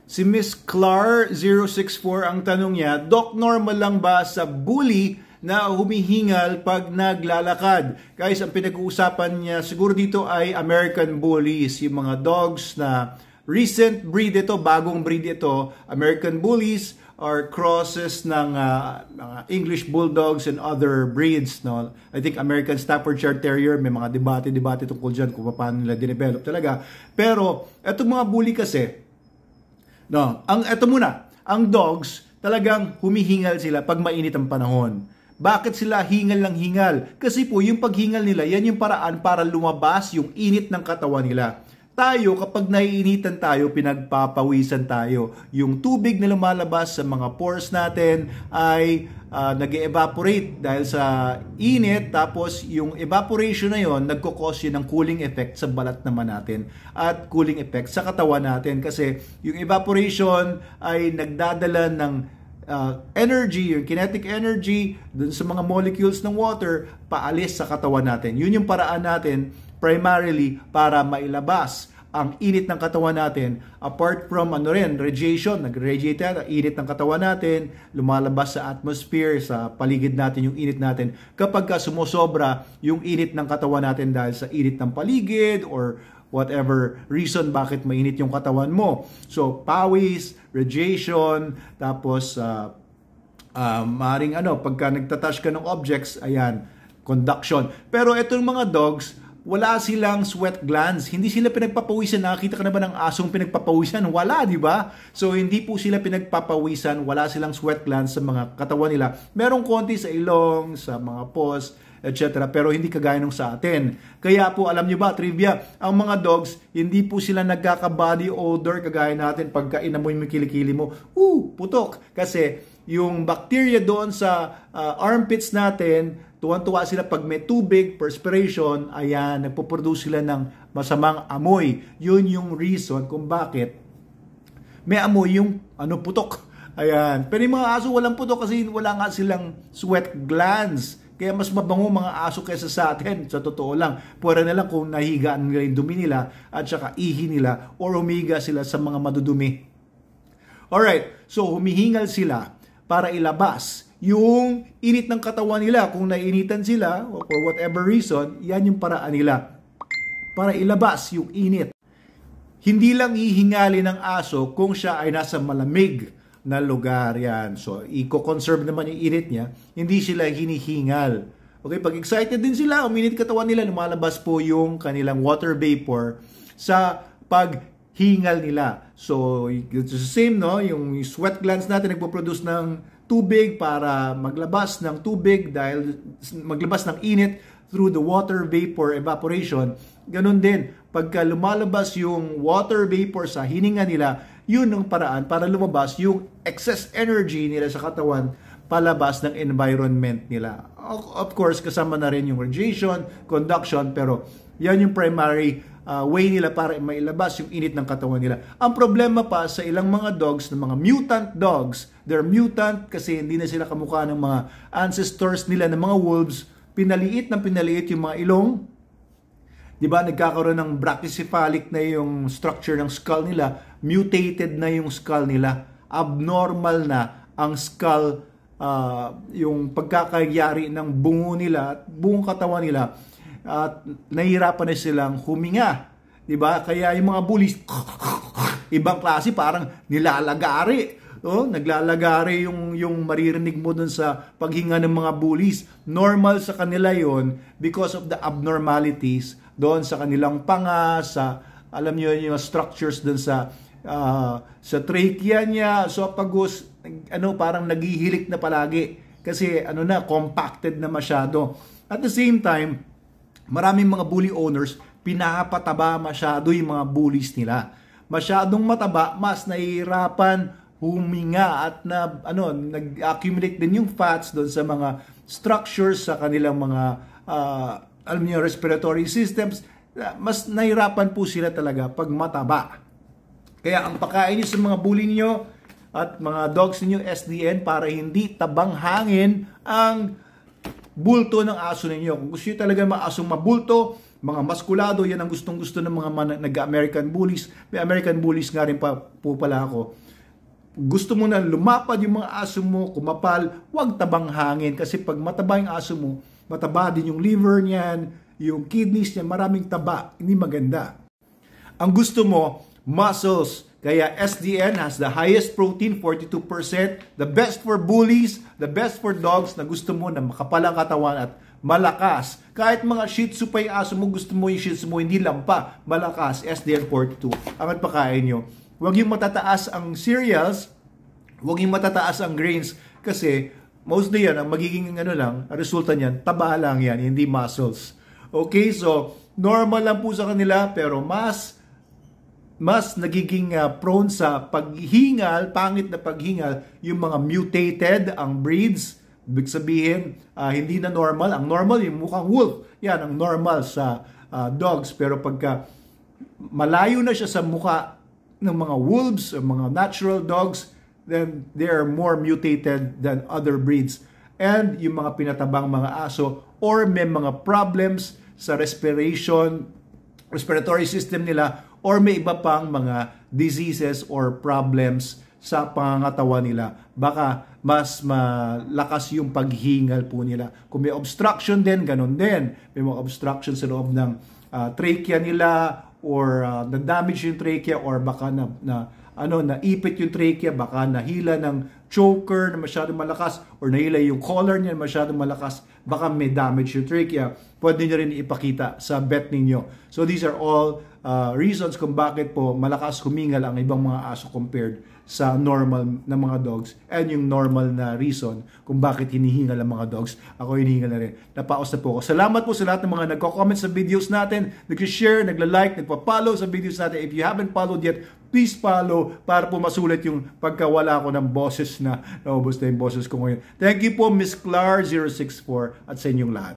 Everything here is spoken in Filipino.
Si Miss Clar 064 ang tanong niya, Doc, normal lang ba sa bully na humihingal pag naglalakad? Guys, ang pinag-uusapan niya siguro dito ay American Bullies, yung mga dogs na recent breed ito, bagong breed ito. American Bullies are crosses ng English Bulldogs and other breeds. No? I think American Staffordshire Terrier, may mga debate tungkol dyan kung paano nila dinevelop talaga. Pero, etong mga bully kasi, no, ang dogs talagang humihingal sila pag mainit ang panahon. Bakit sila hingal ng hingal? Kasi po yung paghingal nila, yan yung paraan para lumabas yung init ng katawan nila. Tayo, kapag naiinitan tayo, pinagpapawisan tayo. Yung tubig na lumalabas sa mga pores natin ay nag-evaporate dahil sa init. Tapos yung evaporation na yon, nagkukause yun ng cooling effect sa balat naman natin at cooling effect sa katawan natin. Kasi yung evaporation ay nagdadala ng energy, yung kinetic energy dun sa mga molecules ng water paalis sa katawan natin. Yun yung paraan natin primarily para mailabas ang init ng katawan natin apart from radiation, nag-radiate yan, ang init ng katawan natin, lumalabas sa atmosphere, sa paligid natin yung init natin kapag sumusobra yung init ng katawan natin dahil sa init ng paligid or whatever reason bakit mainit yung katawan mo. So, pawis, radiation, tapos maaaring pagka nagtouch ka ng objects, ayan, conduction. Pero itong mga dogs, wala silang sweat glands. Hindi sila pinagpapawisan. Nakakita ka na ba ng asong pinagpapawisan? Wala, di ba? So, hindi po sila pinagpapawisan. Wala silang sweat glands sa mga katawan nila. Merong konti sa ilong, sa mga paws, etc. Pero hindi kagaya nung sa atin. Kaya po, alam nyo ba, trivia, ang mga dogs, hindi po sila nagkaka-body odor kagaya natin. Pagka inamoy mo yung kilikili mo, putok. Kasi yung bacteria doon sa armpits natin, tuwan-tuwa sila pag may tubig, perspiration, ayan, nagpo-produce sila ng masamang amoy. Yun yung reason kung bakit may amoy yung putok. Ayan. Pero yung mga aso walang putok kasi wala nga silang sweat glands. Kaya mas mabango mga aso kaysa sa atin, sa totoo lang. Pwera na lang kung nahigaan nila yung dumi nila at saka ihi nila or humiga sila sa mga madudumi. Alright, so humihingal sila para ilabas yung init ng katawan nila. Kung naiinitan sila, or for whatever reason, yan yung paraan nila para ilabas yung init. Hindi lang hihingali ng aso kung siya ay nasa malamig na lugar yan. So, i-conserve naman yung init niya, hindi sila hinihingal. Okay, pag excited din sila, uminit katawan nila, lumalabas po yung kanilang water vapor sa paghingal nila. So, it's the same, no? Yung sweat glands natin nagpo-produce ng tubig para maglabas ng tubig dahil maglabas ng init through the water vapor evaporation. Ganun din, pagka lumalabas yung water vapor sa hininga nila, yun ang paraan para lumabas yung excess energy nila sa katawan palabas ng environment nila. Of course, kasama na rin yung radiation, conduction, pero yan yung primary way nila para mailabas yung init ng katawan nila. Ang problema pa sa ilang mga dogs, ng mga mutant dogs, they're mutant kasi hindi na sila kamukha ng mga ancestors nila ng mga wolves, pinaliit yung mga ilong. Diba, nagkakaroon ng brachycephalic na yung structure ng skull nila, mutated na yung skull nila, abnormal na ang skull, yung pagkakayari ng bungo nila, buong katawan nila, at nahihirapan na silang huminga. Diba? Kaya yung mga bullies, ibang klase, parang nilalagari. Naglalagari yung maririnig mo dun sa paghinga ng mga bullies. Normal sa kanila yon because of the abnormalities doon sa kanilang panga, sa, alam niyo yung structures doon sa trachea niya, esophagus, parang naghihilik na palagi. Kasi compacted na masyado. At the same time, maraming mga bully owners, pinapataba masyado yung mga bullies nila. Masyadong mataba, mas nahihirapan huminga at nag-accumulate din yung fats doon sa mga structures sa kanilang mga respiratory systems. Mas nahihirapan po sila talaga pag mataba. Kaya ang pakain nyo sa mga bully nyo at mga dogs ninyo SDN para hindi tabang hangin ang bulto ng aso ninyo. Kung gusto nyo talaga maasong mabulto, Mga maskulado, yan ang gustong-gusto ng mga nag-American Bullies. May American Bullies nga rin po pala ako. Gusto mo na lumapad yung mga aso mo, kumapal, huwag tabang hangin. Kasi pag mataba yung aso mo, mataba din yung liver niyan, yung kidneys niyan, maraming taba. Hindi maganda. Ang gusto mo, muscles. Kaya SDN has the highest protein, 42%. The best for bullies, the best for dogs na gusto mo na makapalang katawan at malakas. Kahit mga Shih Tzu pa yung aso mo, gusto mo yung Shih Tzu mo, hindi lang pa, malakas, SDN 42. Ang pagkain nyo. Huwag yung matataas ang cereals, huwag yung matataas ang grains, kasi mostly yan, ang magiging ang resulta niyan, taba lang yan, hindi muscles. Okay, so normal lang po sa kanila, pero mas nagiging prone sa paghingal, pangit na paghingal, yung mga mutated, ang breeds. Ibig sabihin, hindi na normal. Ang normal, yung mukhang wolf. Yan, ang normal sa dogs. Pero pagka malayo na siya sa mukha ng mga wolves o mga natural dogs, then they are more mutated than other breeds. And yung mga pinatabang mga aso or may mga problems sa respiratory system nila, or may iba pang mga diseases or problems sa pangangatawan nila, baka mas malakas yung paghingal po nila. Kung may obstruction din, ganun din. May mga obstruction sa loob ng trachea nila, or na-damage yung trachea, or baka naipit yung trachea, baka nahila ng choker na masyadong malakas, or nahila yung collar niya na masyadong malakas, baka may damage yung trachea. Pwede nyo rin ipakita sa vet ninyo. So these are all reasons kung bakit po malakas humingal ang ibang mga aso compared sa normal na mga dogs, and yung normal na reason kung bakit hinihingal ang mga dogs. Ako hinihingal na rin. Napaos na po ako. Salamat po sa lahat ng mga nagko-comment sa videos natin, nag-share, nagla-like, nagpa-follow sa videos natin. If you haven't followed yet, please follow para po masulit yung pagkawala ko ng boses na naubos na yung boses ko ngayon. Thank you po, Miss Clar064, at sa inyong lahat.